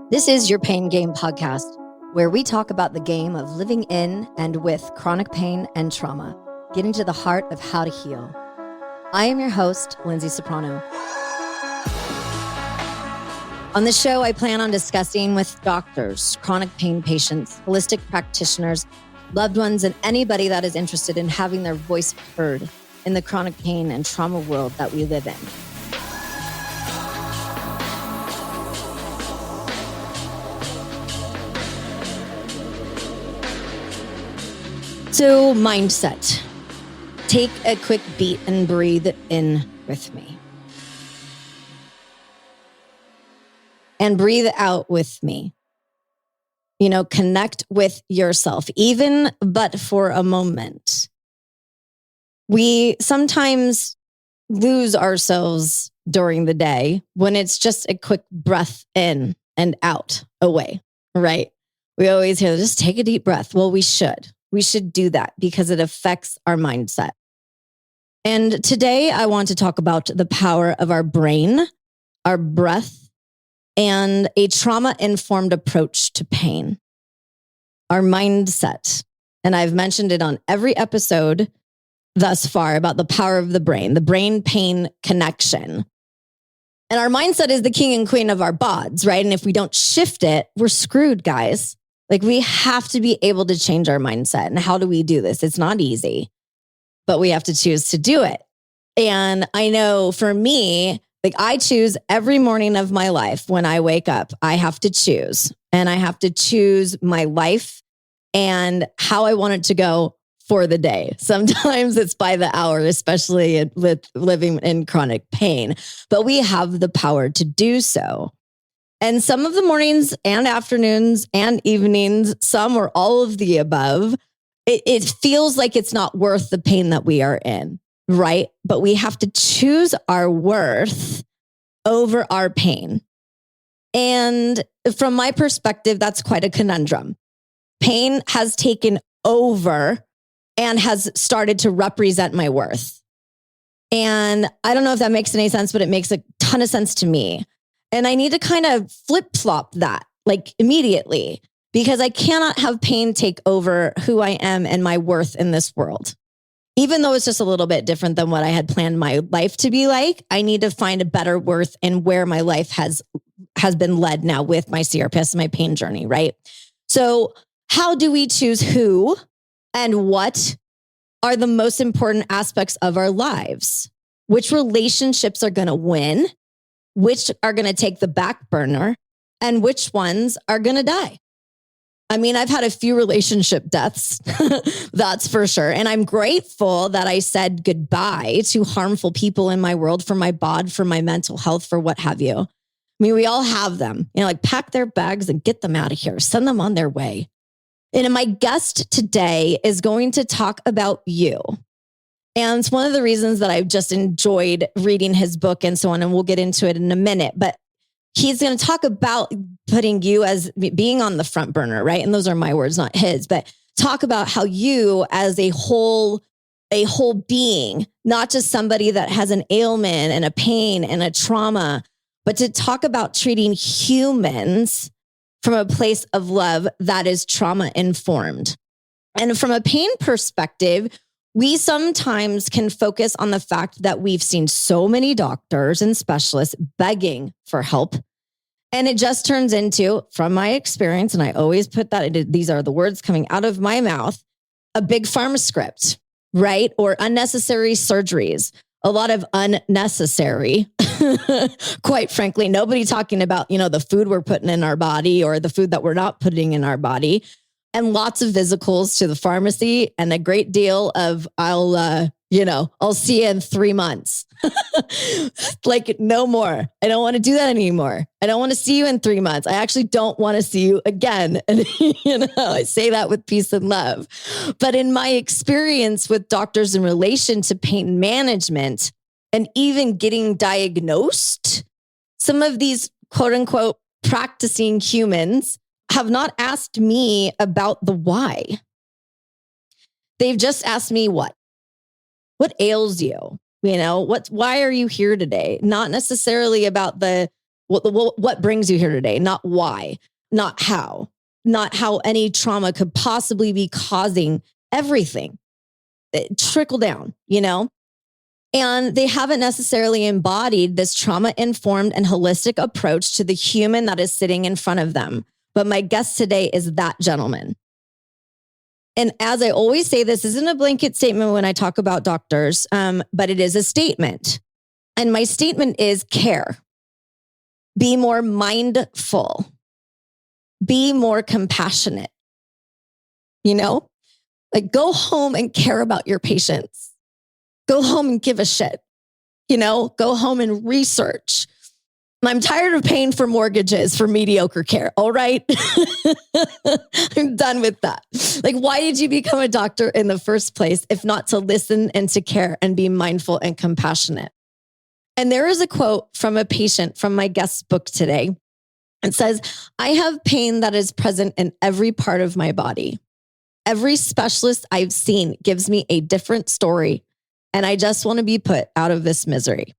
This is your Pain Game podcast, where we talk about the game of living in and with chronic pain and trauma, getting to the heart of how to heal. I am your host, Lyndsay Soprano. On this show, I plan on discussing with doctors, chronic pain patients, holistic practitioners, loved ones, and anybody that is interested in having their voice heard in the chronic pain and trauma world that we live in. So, mindset. Take a quick beat and breathe in with me. And breathe out with me. Connect with yourself, even but for a moment. We sometimes lose ourselves during the day when it's just a quick breath in and out, away, right? We always hear, just take a deep breath. Well, we should. We should do that because it affects our mindset. And today I want to talk about the power of our brain, our breath, and a trauma-informed approach to pain. Our mindset. And I've mentioned it on every episode thus far about the power of the brain-pain connection. And our mindset is the king and queen of our bods, right? And if we don't shift it, we're screwed, guys. We have to be able to change our mindset. And how do we do this? It's not easy, but we have to choose to do it. And I know for me, I choose every morning of my life when I wake up, I have to choose. And I have to choose my life and how I want it to go for the day. Sometimes it's by the hour, especially with living in chronic pain, but we have the power to do so. And some of the mornings and afternoons and evenings, some or all of the above, it feels like it's not worth the pain that we are in, right? But we have to choose our worth over our pain. And from my perspective, that's quite a conundrum. Pain has taken over and has started to represent my worth. And I don't know if that makes any sense, but it makes a ton of sense to me. And I need to kind of flip-flop that immediately because I cannot have pain take over who I am and my worth in this world. Even though it's just a little bit different than what I had planned my life to be like, I need to find a better worth in where my life has been led now with my CRPS and my pain journey, right? So how do we choose who and what are the most important aspects of our lives? Which relationships are going to win? Which are going to take the back burner and which ones are going to die. I mean, I've had a few relationship deaths, that's for sure. And I'm grateful that I said goodbye to harmful people in my world for my bod, for my mental health, for what have you. I mean, we all have them, pack their bags and get them out of here, send them on their way. And my guest today is going to talk about you. And it's one of the reasons that I've just enjoyed reading his book and so on, and we'll get into it in a minute. But he's going to talk about putting you as being on the front burner, right? And those are my words, not his, but talk about how you as a whole being, not just somebody that has an ailment and a pain and a trauma, but to talk about treating humans from a place of love that is trauma informed. And from a pain perspective, we sometimes can focus on the fact that we've seen so many doctors and specialists begging for help. And it just turns into, from my experience, and I always put that, these are the words coming out of my mouth, a big pharma script, right? Or unnecessary surgeries, a lot of unnecessary, quite frankly, nobody talking about, the food we're putting in our body or the food that we're not putting in our body. And lots of physicals to the pharmacy and a great deal of I'll see you in 3 months. No more. I don't want to do that anymore. I don't want to see you in 3 months. I actually don't want to see you again. And, I say that with peace and love. But in my experience with doctors in relation to pain management and even getting diagnosed, some of these quote unquote practicing humans have not asked me about the why. They've just asked me what ails you? Why are you here today? Not necessarily about what brings you here today, not why, not how any trauma could possibly be causing everything. Trickle down, And they haven't necessarily embodied this trauma-informed and holistic approach to the human that is sitting in front of them. But my guest today is that gentleman. And as I always say, this isn't a blanket statement when I talk about doctors, but it is a statement. And my statement is care. Be more mindful. Be more compassionate. Like go home and care about your patients. Go home and give a shit. Go home and research. I'm tired of paying for mortgages for mediocre care. All right. I'm done with that. Like, why did you become a doctor in the first place, if not to listen and to care and be mindful and compassionate? And there is a quote from a patient from my guest book today. It says, I have pain that is present in every part of my body. Every specialist I've seen gives me a different story, and I just want to be put out of this misery.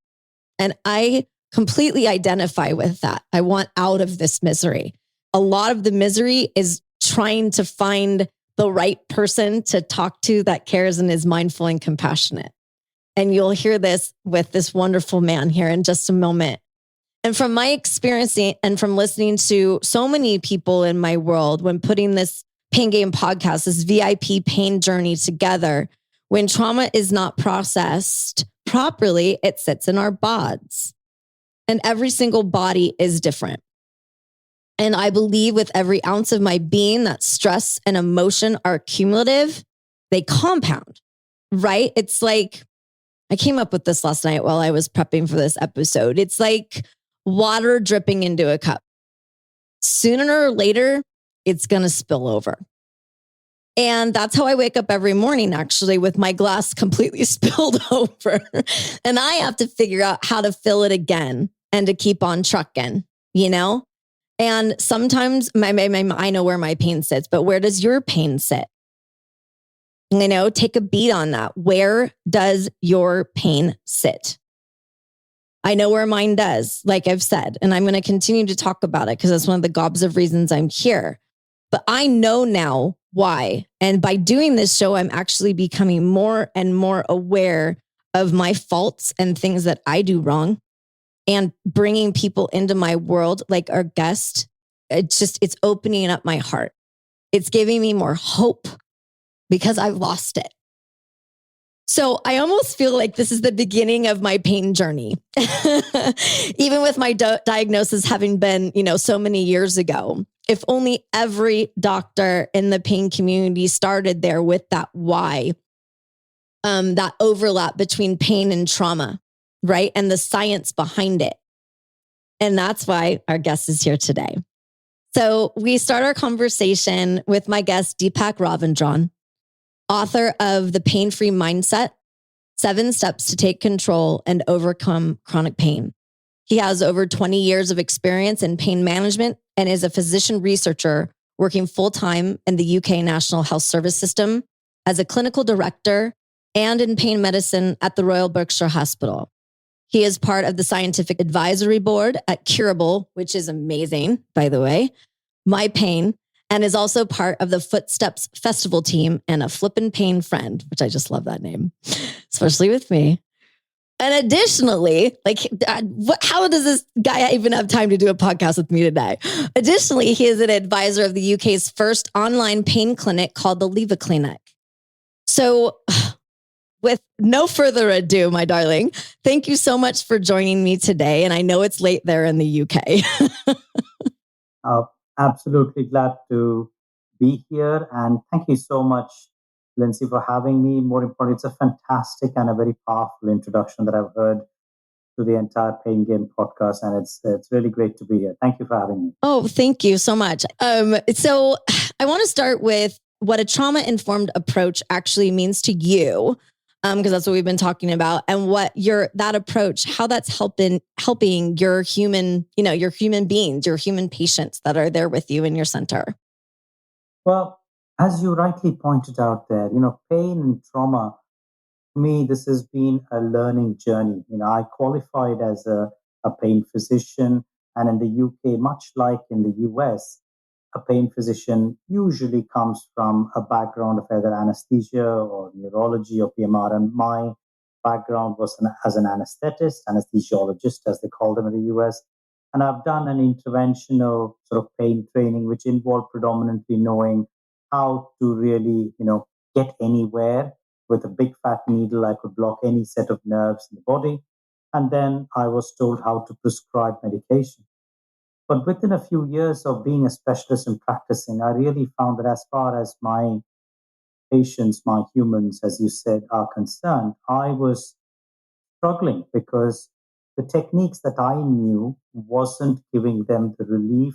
And I completely identify with that. I want out of this misery. A lot of the misery is trying to find the right person to talk to that cares and is mindful and compassionate. And you'll hear this with this wonderful man here in just a moment. And from my experience and from listening to so many people in my world, when putting this Pain Game podcast, this VIP pain journey together, when trauma is not processed properly, it sits in our bods. And every single body is different. And I believe with every ounce of my being that stress and emotion are cumulative, they compound, right? It's like, I came up with this last night while I was prepping for this episode. It's like water dripping into a cup. Sooner or later, it's going to spill over. And that's how I wake up every morning, actually, with my glass completely spilled over. And I have to figure out how to fill it again and to keep on trucking, And sometimes I know where my pain sits, but where does your pain sit? Take a beat on that. Where does your pain sit? I know where mine does, like I've said, and I'm going to continue to talk about it because that's one of the gobs of reasons I'm here. But I know now why. And by doing this show, I'm actually becoming more and more aware of my faults and things that I do wrong, and bringing people into my world like our guest. It's opening up my heart. It's giving me more hope because I've lost it. So I almost feel like this is the beginning of my pain journey. Even with my diagnosis having been, so many years ago. If only every doctor in the pain community started there with that why, that overlap between pain and trauma, right? And the science behind it. And that's why our guest is here today. So we start our conversation with my guest, Deepak Ravindran, author of The Pain-Free Mindset, 7 Steps to Take Control and Overcome Chronic Pain. He has over 20 years of experience in pain management and is a physician researcher working full-time in the UK National Health Service System as a clinical director and in pain medicine at the Royal Berkshire Hospital. He is part of the scientific advisory board at Curable, which is amazing, by the way, My Pain, and is also part of the Footsteps Festival team and a Flippin' Pain friend, which I just love that name, especially with me. And additionally, how does this guy even have time to do a podcast with me today? Additionally, he is an advisor of the UK's first online pain clinic called the Leva Clinic. So with no further ado, my darling, thank you so much for joining me today. And I know it's late there in the UK. Absolutely glad to be here. And thank you so much, Lyndsay, for having me. More importantly, it's a fantastic and a very powerful introduction that I've heard to the entire Pain Game podcast. And it's really great to be here. Thank you for having me. Oh, thank you so much. So I want to start with what a trauma-informed approach actually means to you, because that's what we've been talking about, and what that approach, how that's helping your human, your human beings, your human patients that are there with you in your center. Well, as you rightly pointed out there, pain and trauma For me, this has been a learning journey. I qualified as a pain physician, and in the UK, much like in the US, a pain physician usually comes from a background of either anesthesia or neurology or PMR. And my background was as an anesthetist, anesthesiologist, as they call them in the US. And I've done an interventional sort of pain training, which involved predominantly knowing how to really, get anywhere with a big fat needle. I could block any set of nerves in the body. And then I was told how to prescribe medication. But within a few years of being a specialist and practicing, I really found that as far as my patients, my humans, as you said, are concerned, I was struggling because the techniques that I knew wasn't giving them the relief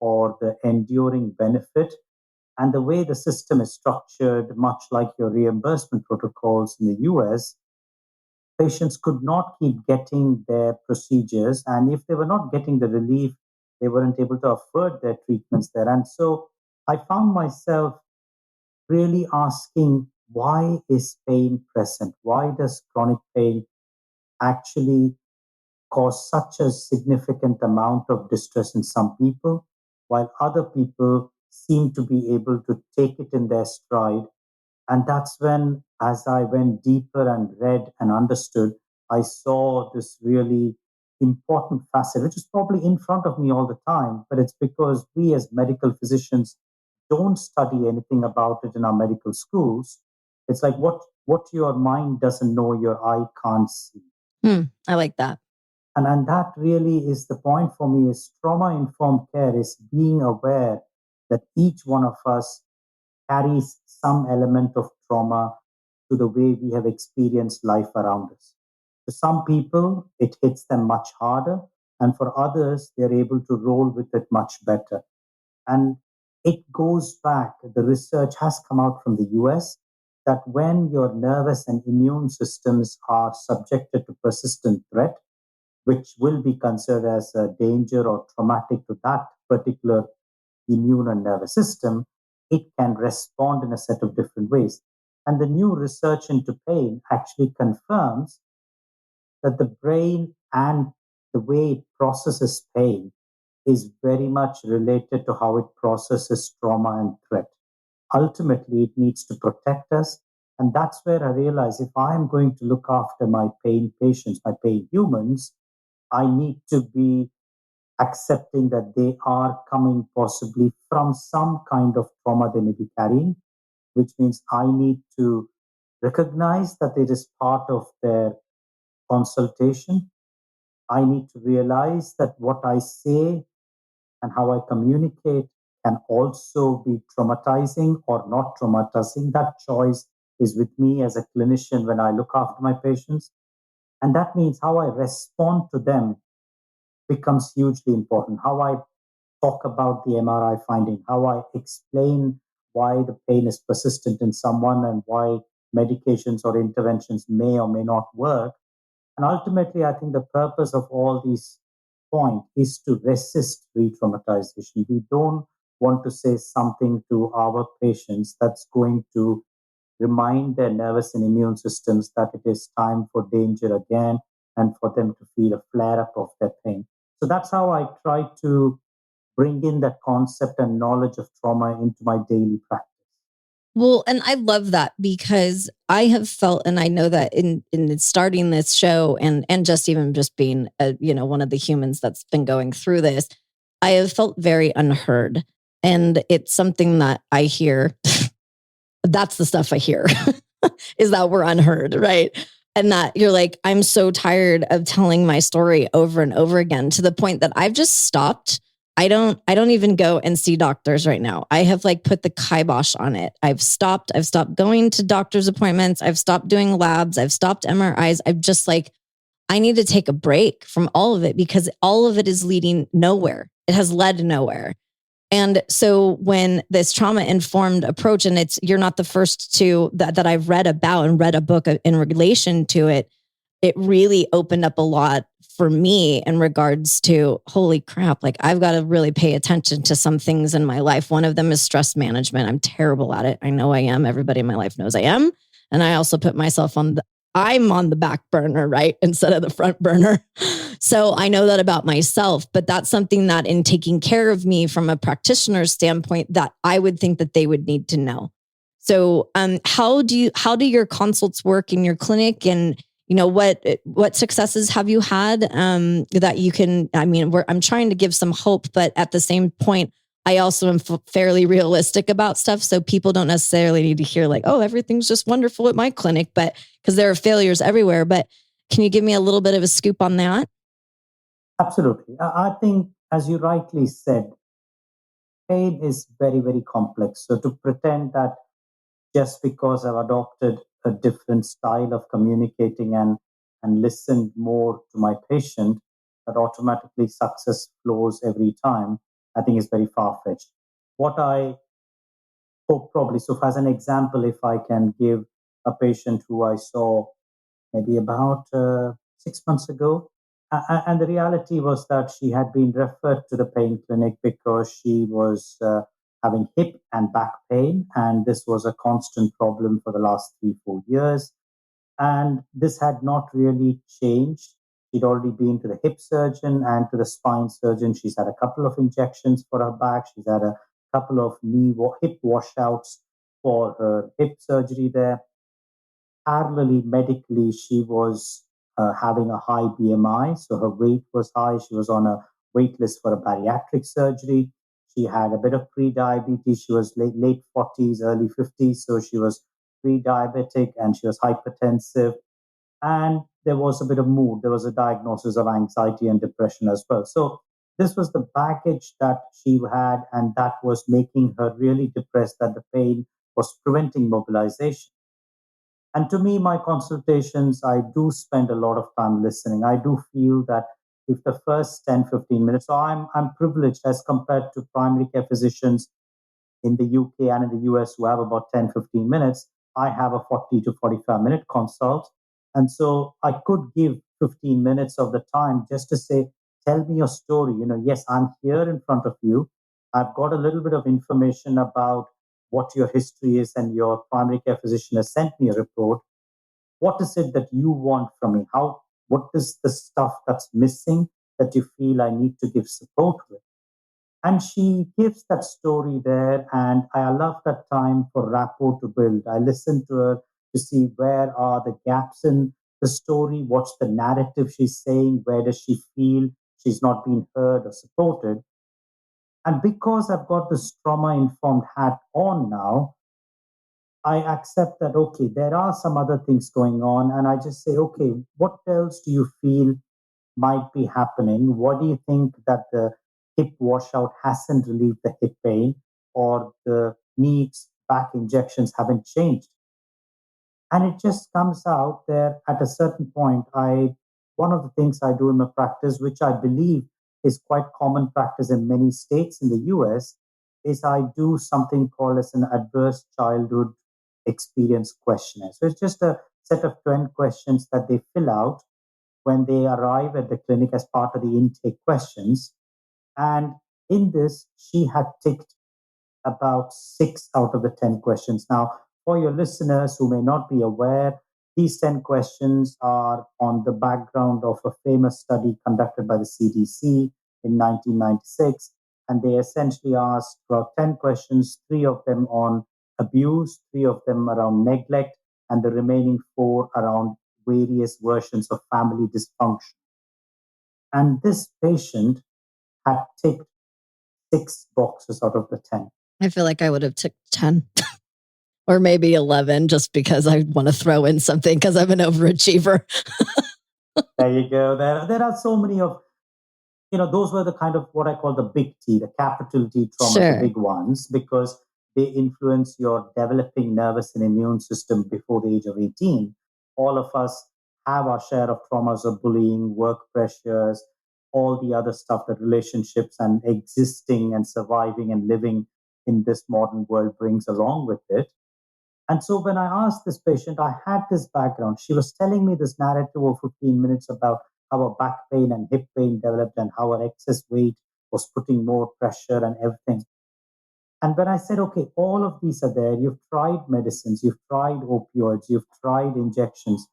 or the enduring benefit. And the way the system is structured, much like your reimbursement protocols in the US, patients could not keep getting their procedures. And if they were not getting the relief, they weren't able to afford their treatments there. And so I found myself really asking, why is pain present? Why does chronic pain actually cause such a significant amount of distress in some people, while other people seem to be able to take it in their stride? And that's when, as I went deeper and read and understood, I saw this really important facet, which is probably in front of me all the time, but it's because we as medical physicians don't study anything about it in our medical schools. It's like what your mind doesn't know, your eye can't see. I like that. And that really is the point for me is trauma-informed care is being aware that each one of us carries some element of trauma to the way we have experienced life around us. For some people, it hits them much harder, and for others, they're able to roll with it much better. And it goes back, the research has come out from the US that when your nervous and immune systems are subjected to persistent threat, which will be considered as a danger or traumatic to that particular immune and nervous system, it can respond in a set of different ways. And the new research into pain actually confirms that the brain and the way it processes pain is very much related to how it processes trauma and threat. Ultimately, it needs to protect us. And that's where I realize if I am going to look after my pain patients, my pain humans, I need to be accepting that they are coming possibly from some kind of trauma they may be carrying, which means I need to recognize that it is part of their consultation. I need to realize that what I say and how I communicate can also be traumatizing or not traumatizing. That choice is with me as a clinician when I look after my patients. And that means how I respond to them becomes hugely important. How I talk about the MRI finding, how I explain why the pain is persistent in someone and why medications or interventions may or may not work. And ultimately, I think the purpose of all these points is to resist re-traumatization. We don't want to say something to our patients that's going to remind their nervous and immune systems that it is time for danger again and for them to feel a flare up of their pain. So that's how I try to bring in that concept and knowledge of trauma into my daily practice. Well, and I love that because I have felt, and I know that in starting this show and just even just being one of the humans that's been going through this, I have felt very unheard. And it's something that I hear. That's the stuff I hear is that we're unheard, right? And that you're like, I'm so tired of telling my story over and over again to the point that I've just stopped. I don't even go and see doctors right now. I have like put the kibosh on it. I've stopped going to doctor's appointments. I've stopped doing labs. I've stopped MRIs. I've just like, I need to take a break from all of it because all of it is leading nowhere. It has led nowhere. And so when this trauma informed approach, and you're not the first to that I've read about and read a book in relation to it, it really opened up a lot for me in regards to, holy crap, like I've got to really pay attention to some things in my life. One of them is stress management. I'm terrible at it. I know I am. Everybody in my life knows I am. And I also put myself I'm on the back burner, right? Instead of the front burner. So I know that about myself, but that's something that in taking care of me from a practitioner standpoint that I would think that they would need to know. So how do your consults work in your clinic, and what successes have you had that you can, I'm trying to give some hope, but at the same point, I also am fairly realistic about stuff. So people don't necessarily need to hear like, oh, everything's just wonderful at my clinic, but because there are failures everywhere. But can you give me a little bit of a scoop on that? Absolutely. I think, as you rightly said, pain is very, very complex. So to pretend that just because I've adopted a different style of communicating and listened more to my patient, that automatically success flows every time, I think is very far fetched. What I hope probably, so as an example, if I can give a patient who I saw maybe about 6 months ago. And the reality was that she had been referred to the pain clinic because she was having hip and back pain. And this was a constant problem for the last 3, 4 years. And this had not really changed. She'd already been to the hip surgeon and to the spine surgeon. She's had a couple of injections for her back. She's had a couple of hip washouts for her hip surgery there. Parallelly, medically, she was having a high BMI, so her weight was high. She was on a wait list for a bariatric surgery. She had a bit of pre-diabetes. She was late 40s, early 50s, so she was pre-diabetic and she was hypertensive. And there was a bit of mood. There was a diagnosis of anxiety and depression as well. So this was the baggage that she had, and that was making her really depressed that the pain was preventing mobilization. And to me, my consultations, I do spend a lot of time listening. I do feel that if the first 10, 15 minutes, so I'm privileged as compared to primary care physicians in the UK and in the US who have about 10, 15 minutes, I have a 40 to 45-minute consult. And so I could give 15 minutes of the time just to say, tell me your story. Yes, I'm here in front of you. I've got a little bit of information about what your history is, and your primary care physician has sent me a report. What is it that you want from me? What is the stuff that's missing that you feel I need to give support with? And she gives that story there, and I allow that time for rapport to build. I listen to her to see where are the gaps in the story, what's the narrative she's saying, where does she feel she's not being heard or supported. And because I've got this trauma informed hat on now, I accept that, okay, there are some other things going on. And I just say, okay, what else do you feel might be happening? What do you think that the hip washout hasn't relieved the hip pain, or the knees back injections haven't changed? And it just comes out there at a certain point. One of the things I do in my practice, which I believe is quite common practice in many states in the US, is I do something called as an adverse childhood experience questionnaire. So it's just a set of 20 questions that they fill out when they arrive at the clinic as part of the intake questions. And in this, she had ticked about 6 out of the 10 questions. Now, for your listeners who may not be aware, these 10 questions are on the background of a famous study conducted by the CDC in 1996. And they essentially asked about 10 questions, 3 of them on abuse, 3 of them around neglect, and the remaining 4 around various versions of family dysfunction. And this patient had ticked 6 boxes out of the 10. I feel like I would have ticked 10 or maybe 11 just because I want to throw in something because I'm an overachiever. There you go. There are so many of, those were the kind of what I call the big T, the capital T traumas, Sure. the big ones, because they influence your developing nervous and immune system before the age of 18. All of us have our share of traumas of bullying, work pressures, all the other stuff that relationships and existing and surviving and living in this modern world brings along with it. And so when I asked this patient, I had this background. She was telling me this narrative over 15 minutes about how her back pain and hip pain developed and how her excess weight was putting more pressure and everything. And when I said, okay, all of these are there, you've tried medicines, you've tried opioids, you've tried injections,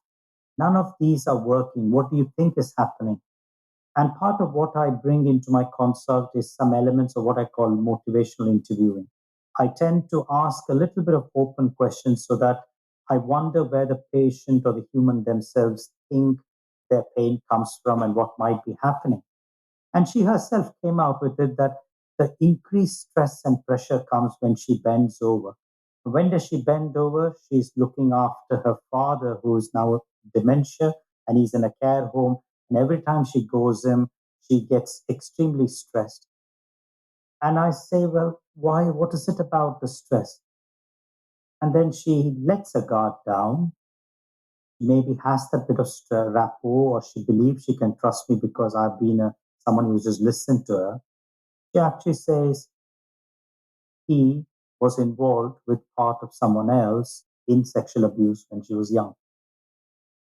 none of these are working. What do you think is happening? And part of what I bring into my consult is some elements of what I call motivational interviewing. I tend to ask a little bit of open questions so that I wonder where the patient or the human themselves think their pain comes from and what might be happening. And she herself came out with it that the increased stress and pressure comes when she bends over. When does she bend over? She's looking after her father, who's now dementia, and he's in a care home. And every time she goes in, she gets extremely stressed. And I say, well, why? What is it about the stress? And then she lets her guard down, maybe has that bit of rapport, or she believes she can trust me because I've been someone who's just listened to her. She actually says he was involved with part of someone else in sexual abuse when she was young.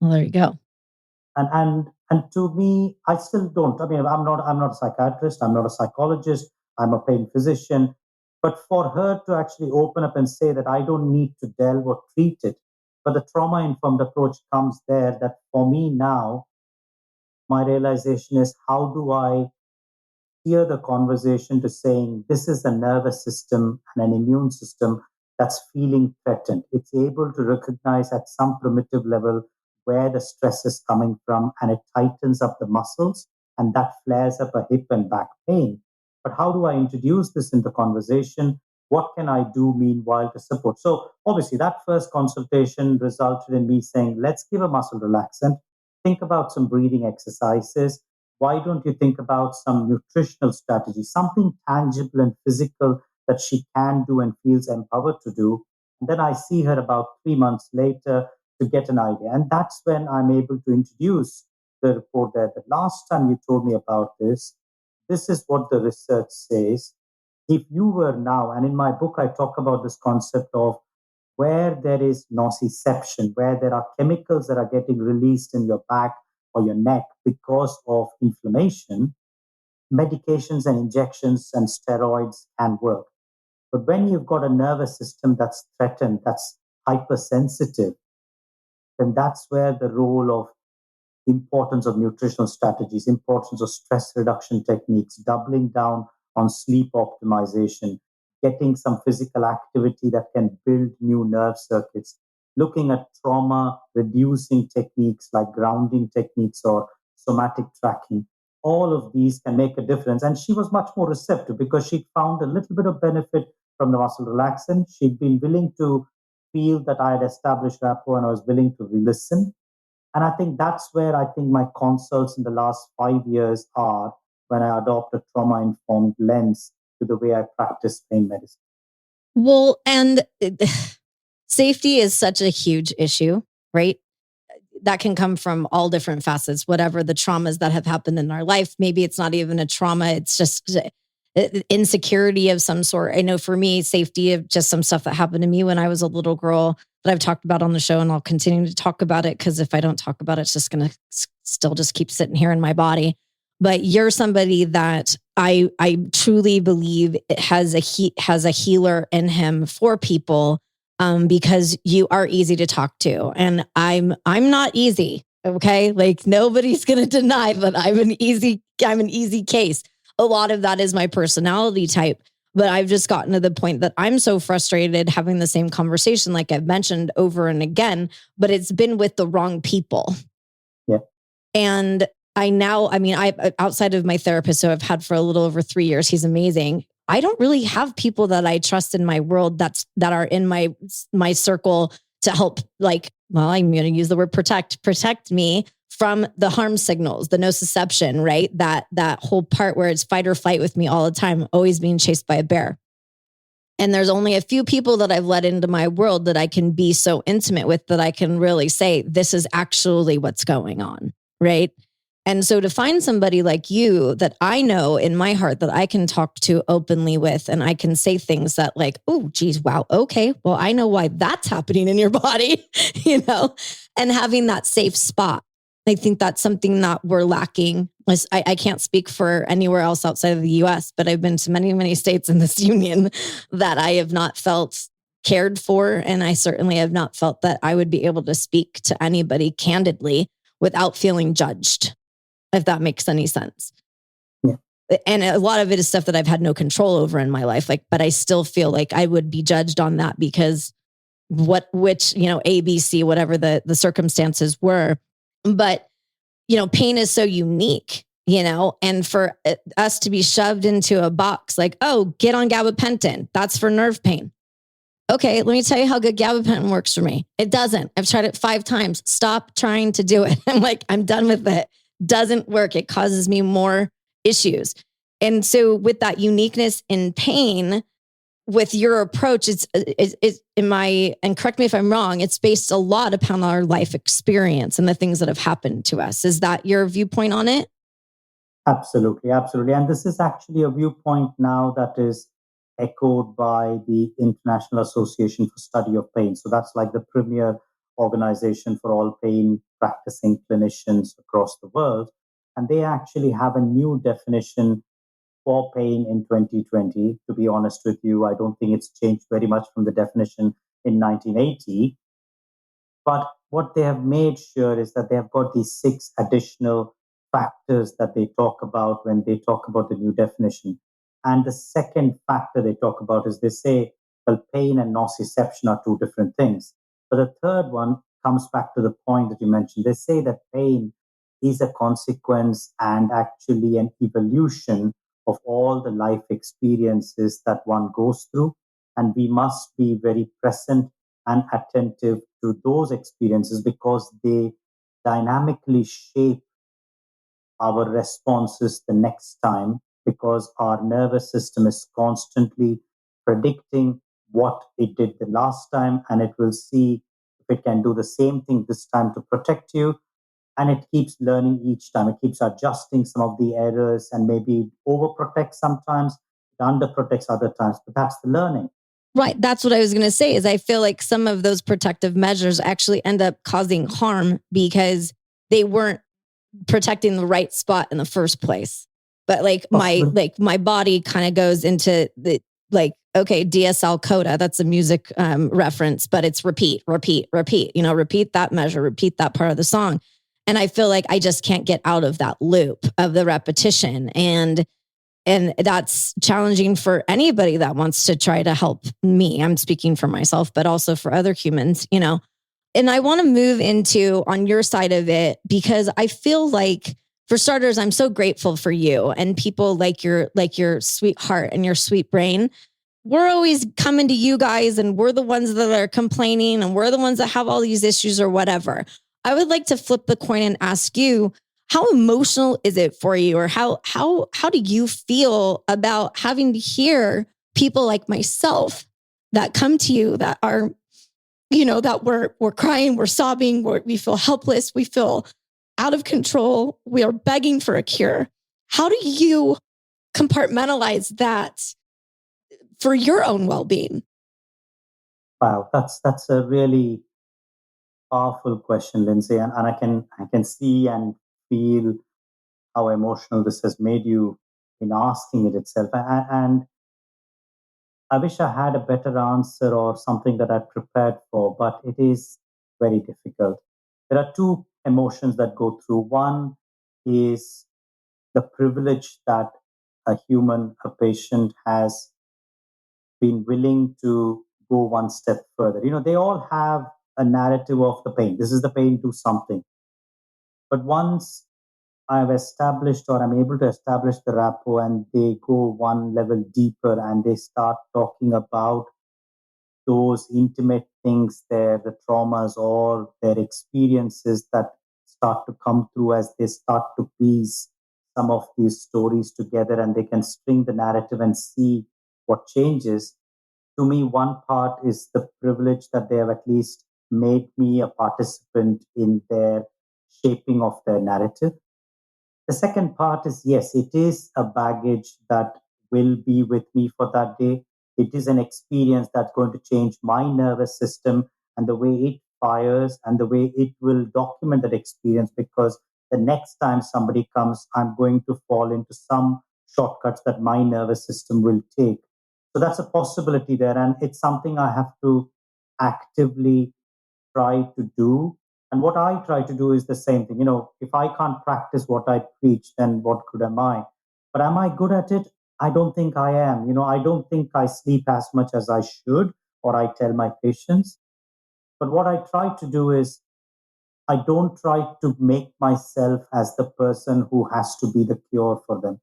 Well, there you go. And to me, I still don't. I mean, I'm not a psychiatrist. I'm not a psychologist. I'm a pain physician. But for her to actually open up and say that I don't need to delve or treat it, but the trauma informed approach comes there. That for me now, my realization is how do I steer the conversation to saying this is a nervous system and an immune system that's feeling threatened. It's able to recognize at some primitive level where the stress is coming from, and it tightens up the muscles, and that flares up a hip and back pain. But how do I introduce this in the conversation? What can I do meanwhile to support? So obviously that first consultation resulted in me saying, let's give a muscle relaxant, think about some breathing exercises. Why don't you think about some nutritional strategy, something tangible and physical that she can do and feels empowered to do? And then I see her about 3 months later to get an idea. And that's when I'm able to introduce the report there. The last time you told me about this is what the research says. If you were now, and in my book, I talk about this concept of where there is nociception, where there are chemicals that are getting released in your back or your neck because of inflammation, medications and injections and steroids can work. But when you've got a nervous system that's threatened, that's hypersensitive, then that's where the role of importance of nutritional strategies, importance of stress reduction techniques, doubling down on sleep optimization, getting some physical activity that can build new nerve circuits, looking at trauma reducing techniques like grounding techniques or somatic tracking. All of these can make a difference. And she was much more receptive because she found a little bit of benefit from the muscle relaxant. She'd been willing to feel that I had established rapport and I was willing to listen. And I think that's where I think my consults in the last 5 years are when I adopt a trauma informed lens to the way I practice pain medicine. Well, and safety is such a huge issue, right? That can come from all different facets, whatever the traumas that have happened in our life. Maybe it's not even a trauma. It's just insecurity of some sort. I know for me, safety of just some stuff that happened to me when I was a little girl that I've talked about on the show, and I'll continue to talk about it because if I don't talk about it, it's just going to still just keep sitting here in my body. But you're somebody that I truly believe it has a healer in him for people, because you are easy to talk to, and I'm not easy. Okay, like nobody's going to deny that I'm an easy case. A lot of that is my personality type, but I've just gotten to the point that I'm so frustrated having the same conversation, like I've mentioned over and again, but it's been with the wrong people. Yeah. And I outside of my therapist, so I've had for a little over 3 years, he's amazing. I don't really have people that I trust in my world that are in my circle to help, like, well, I'm going to use the word protect me from the harm signals, the nociception, right? That whole part where it's fight or flight with me all the time, always being chased by a bear. And there's only a few people that I've let into my world that I can be so intimate with that I can really say, this is actually what's going on, right? And so to find somebody like you that I know in my heart that I can talk to openly with, and I can say things that like, oh, geez, wow, okay, well, I know why that's happening in your body, and having that safe spot. I think that's something that we're lacking I can't speak for anywhere else outside of the US, but I've been to many, many states in this union that I have not felt cared for. And I certainly have not felt that I would be able to speak to anybody candidly without feeling judged, if that makes any sense. Yeah. And a lot of it is stuff that I've had no control over in my life. But I still feel like I would be judged on that because ABC, whatever the circumstances were. But pain is so unique, and for us to be shoved into a box like, oh, get on gabapentin. That's for nerve pain. Okay, let me tell you how good gabapentin works for me. It doesn't. I've tried it 5 times. Stop trying to do it. I'm done with it. Doesn't work. It causes me more issues. And so with that uniqueness in pain, with your approach, it's and correct me if I'm wrong, it's based a lot upon our life experience and the things that have happened to us. Is that your viewpoint on it? Absolutely, absolutely. And this is actually a viewpoint now that is echoed by the International Association for Study of Pain. So that's like the premier organization for all pain practicing clinicians across the world. And they actually have a new definition for pain in 2020. To be honest with you, I don't think it's changed very much from the definition in 1980. But what they have made sure is that they have got these 6 additional factors that they talk about when they talk about the new definition. And the second factor they talk about is they say, well, pain and nociception are 2 different things. But the third one comes back to the point that you mentioned. They say that pain is a consequence and actually an evolution of all the life experiences that one goes through. And we must be very present and attentive to those experiences because they dynamically shape our responses the next time, because our nervous system is constantly predicting what it did the last time, and it will see if it can do the same thing this time to protect you. And it keeps learning each time. It keeps adjusting some of the errors and maybe overprotects sometimes, it underprotects other times. But that's the learning. Right. That's what I was going to say is I feel like some of those protective measures actually end up causing harm because they weren't protecting the right spot in the first place. But my body kind of goes into the okay, DSL coda, that's a music reference, but it's repeat, repeat that measure, repeat that part of the song. And I feel like I just can't get out of that loop of the repetition. And that's challenging for anybody that wants to try to help me. I'm speaking for myself, but also for other humans, And I want to move into on your side of it because I feel like, for starters, I'm so grateful for you and people like your sweet heart and your sweet brain. We're always coming to you guys and we're the ones that are complaining and we're the ones that have all these issues or whatever. I would like to flip the coin and ask you, how emotional is it for you, or how do you feel about having to hear people like myself that come to you that are, that we're crying, we're sobbing, we feel helpless, we feel out of control, we are begging for a cure. How do you compartmentalize that for your own well-being? Wow, that's a really powerful question, Lyndsay, and I can see and feel how emotional this has made you in asking it itself. And I wish I had a better answer or something that I prepared for, but it is very difficult. There are 2 emotions that go through. One is the privilege that a human, a patient, has been willing to go one step further. They all have a narrative of the pain. This is the pain, do something. But once I've established or I'm able to establish the rapport and they go one level deeper and they start talking about those intimate things, the traumas or their experiences that start to come through as they start to piece some of these stories together and they can string the narrative and see what changes. To me, one part is the privilege that they have at least made me a participant in their shaping of their narrative. The second part is, yes, it is a baggage that will be with me for that day. It is an experience that's going to change my nervous system and the way it fires and the way it will document that experience, because the next time somebody comes, I'm going to fall into some shortcuts that my nervous system will take. So that's a possibility there. And it's something I have to actively try to do. And what I try to do is the same thing. If I can't practice what I preach, then what good am I? But am I good at it? I don't think I am. I don't think I sleep as much as I should, or I tell my patients. But what I try to do is I don't try to make myself as the person who has to be the cure for them.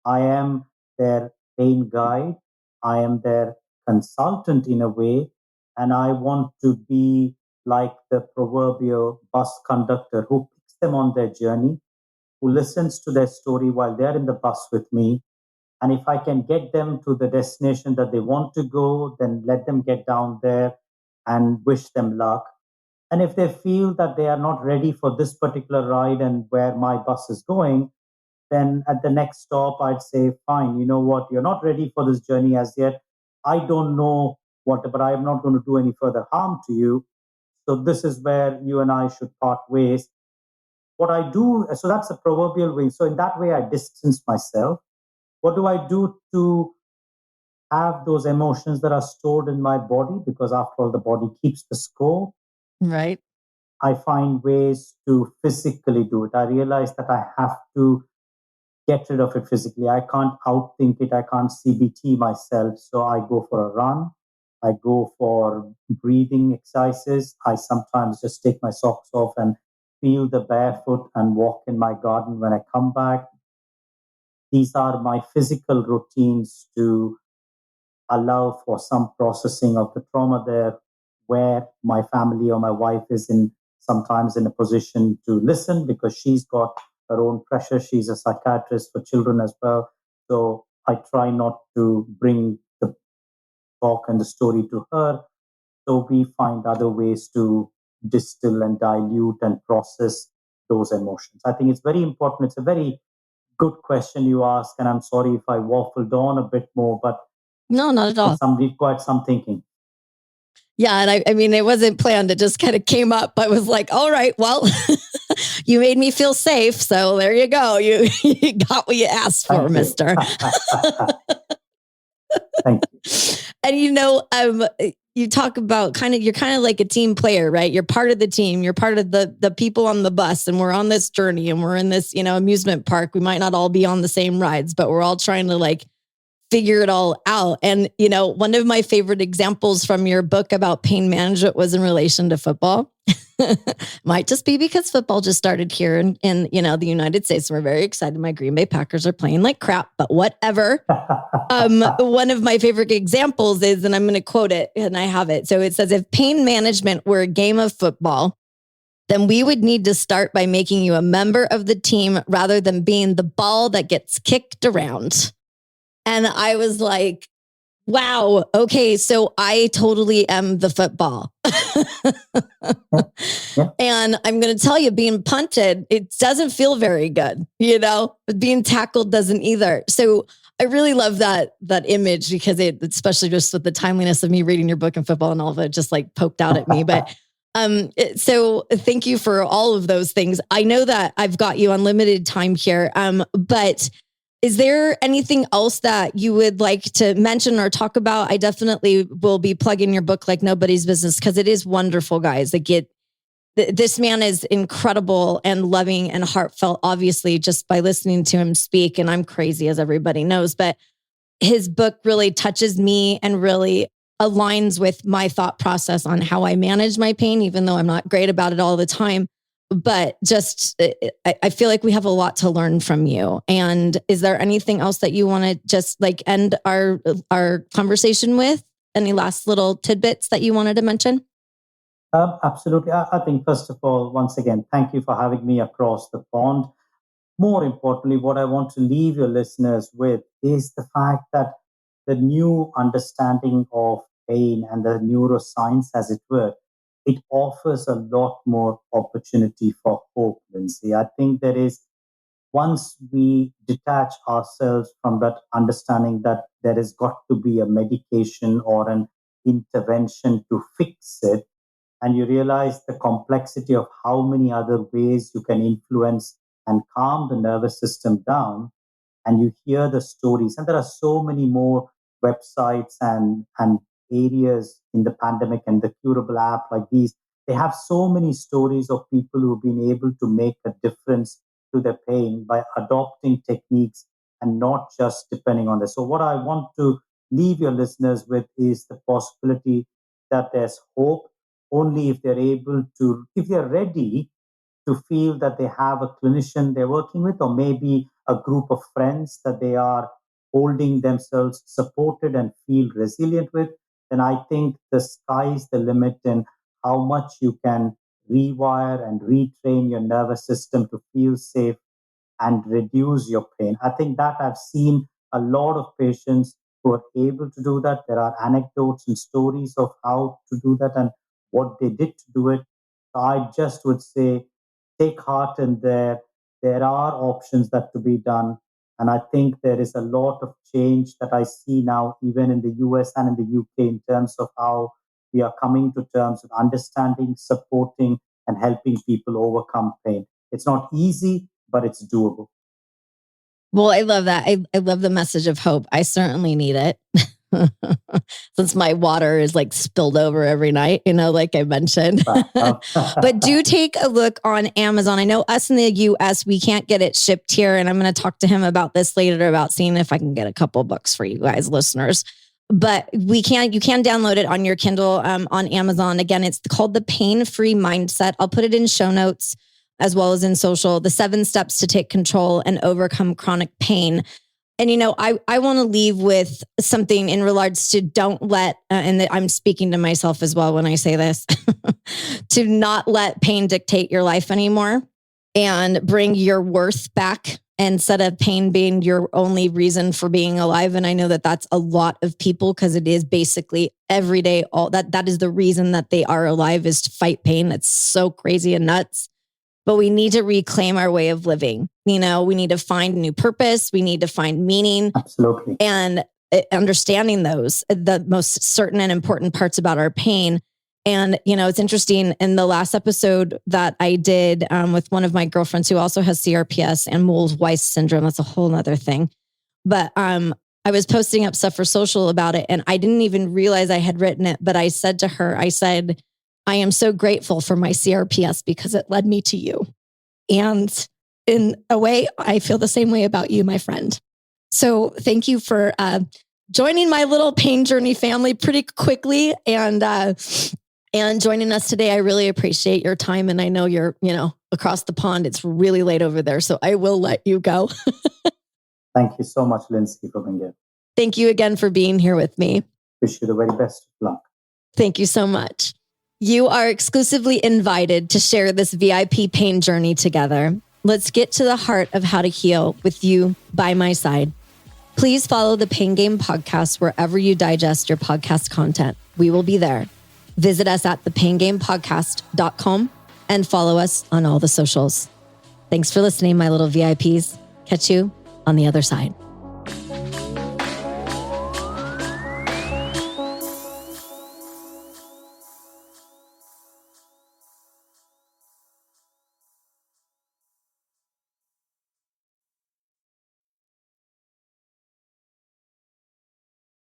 I am their pain guide. I am their consultant in a way. And I want to be like the proverbial bus conductor who picks them on their journey, who listens to their story while they're in the bus with me. And if I can get them to the destination that they want to go, then let them get down there and wish them luck. And if they feel that they are not ready for this particular ride and where my bus is going, then at the next stop, I'd say, fine, you know what, you're not ready for this journey as yet. I don't know what, but I'm not going to do any further harm to you. So this is where you and I should part ways. What I do, so that's a proverbial way. So in that way, I distance myself. What do I do to have those emotions that are stored in my body? Because after all, the body keeps the score. Right. I find ways to physically do it. I realize that I have to get rid of it physically. I can't outthink it. I can't CBT myself. So I go for a run. I go for breathing exercises. I sometimes just take my socks off and feel the barefoot and walk in my garden when I come back. These are my physical routines to allow for some processing of the trauma there, where my family or my wife is in sometimes in a position to listen because she's got her own pressure. She's a psychiatrist for children as well. So I try not to bring the talk and the story to her. So we find other ways to distill and dilute and process those emotions. I think it's very important. It's a very good question you ask, and I'm sorry if I waffled on a bit more, but No, not at all. it required some thinking. Yeah. And I mean, it wasn't planned. It just kind of came up. I was like, all right, well, you made me feel safe. So there you go. You got what you asked for, mister. Thank you. And you talk about you're kind of like a team player, right? You're part of the team. You're part of the people on the bus, and we're on this journey, and we're in this, amusement park. We might not all be on the same rides, but we're all trying to figure it all out. And, one of my favorite examples from your book about pain management was in relation to football. Might just be because football just started here in the United States. We're very excited. My Green Bay Packers are playing like crap, but whatever. One of my favorite examples is, and I'm going to quote it, and I have it. So it says, if pain management were a game of football, then we would need to start by making you a member of the team rather than being the ball that gets kicked around. And I was like, wow, okay, so I totally am the football. Yeah. And I'm going to tell you, being punted, it doesn't feel very good, but being tackled doesn't either. So I really love that image, because it, especially just with the timeliness of me reading your book and football and all of it, just poked out at me. But so thank you for all of those things. I know that I've got you on limited time here, but is there anything else that you would like to mention or talk about? I definitely will be plugging your book like nobody's business, because it is wonderful, guys. This man is incredible and loving and heartfelt, obviously, just by listening to him speak. And I'm crazy, as everybody knows, but his book really touches me and really aligns with my thought process on how I manage my pain, even though I'm not great about it all the time. But just, I feel like we have a lot to learn from you. And is there anything else that you want to just end our conversation with? Any last little tidbits that you wanted to mention? Absolutely. I think, first of all, once again, thank you for having me across the pond. More importantly, what I want to leave your listeners with is the fact that the new understanding of pain and the neuroscience, as it were, it offers a lot more opportunity for hope, Lyndsay. I think there is, once we detach ourselves from that understanding that there has got to be a medication or an intervention to fix it, and you realize the complexity of how many other ways you can influence and calm the nervous system down, and you hear the stories. And there are so many more websites and areas in the pandemic and the curable app like these. They have so many stories of people who've been able to make a difference to their pain by adopting techniques and not just depending on this. So what I want to leave your listeners with is the possibility that there's hope only if they're able to, if they're ready to feel that they have a clinician they're working with, or maybe a group of friends that they are holding themselves supported and feel resilient with, then I think the sky's the limit in how much you can rewire and retrain your nervous system to feel safe and reduce your pain. I think that I've seen a lot of patients who are able to do that. There are anecdotes and stories of how to do that and what they did to do it. So I just would say, take heart in there. There are options that to be done. And I think there is a lot of change that I see now, even in the US and in the UK, in terms of how we are coming to terms with understanding, supporting, and helping people overcome pain. It's not easy, but it's doable. Well, I love that. I love the message of hope. I certainly need it. Since my water is like spilled over every night, like I mentioned. But do take a look on Amazon. I know us in the US, we can't get it shipped here. And I'm going to talk to him about this later, about seeing if I can get a couple books for you guys, listeners. But you can download it on your Kindle on Amazon. Again, it's called The Pain-Free Mindset. I'll put it in show notes as well as in social, the 7 steps to take control and overcome chronic pain. And, I want to leave with something in regards to don't let, and I'm speaking to myself as well when I say this, to not let pain dictate your life anymore and bring your worth back instead of pain being your only reason for being alive. And I know that that's a lot of people, because it is basically every day, all that is the reason that they are alive, is to fight pain. That's so crazy and nuts. But we need to reclaim our way of living. We need to find a new purpose. We need to find meaning. Absolutely. And understanding the most certain and important parts about our pain. And, it's interesting, in the last episode that I did with one of my girlfriends who also has CRPS and Moles-Weiss syndrome, that's a whole nother thing. But I was posting up stuff for social about it, and I didn't even realize I had written it. But I said to her, I am so grateful for my CRPS because it led me to you. And in a way, I feel the same way about you, my friend. So thank you for joining my little pain journey family pretty quickly and joining us today. I really appreciate your time. And I know you're, across the pond. It's really late over there. So I will let you go. Thank you so much, Lyndsay, for being here. Thank you again for being here with me. Wish you the very best of luck. Thank you so much. You are exclusively invited to share this VIP pain journey together. Let's get to the heart of how to heal with you by my side. Please follow the Pain Game podcast wherever you digest your podcast content. We will be there. Visit us at thepaingamepodcast.com and follow us on all the socials. Thanks for listening, my little VIPs. Catch you on the other side.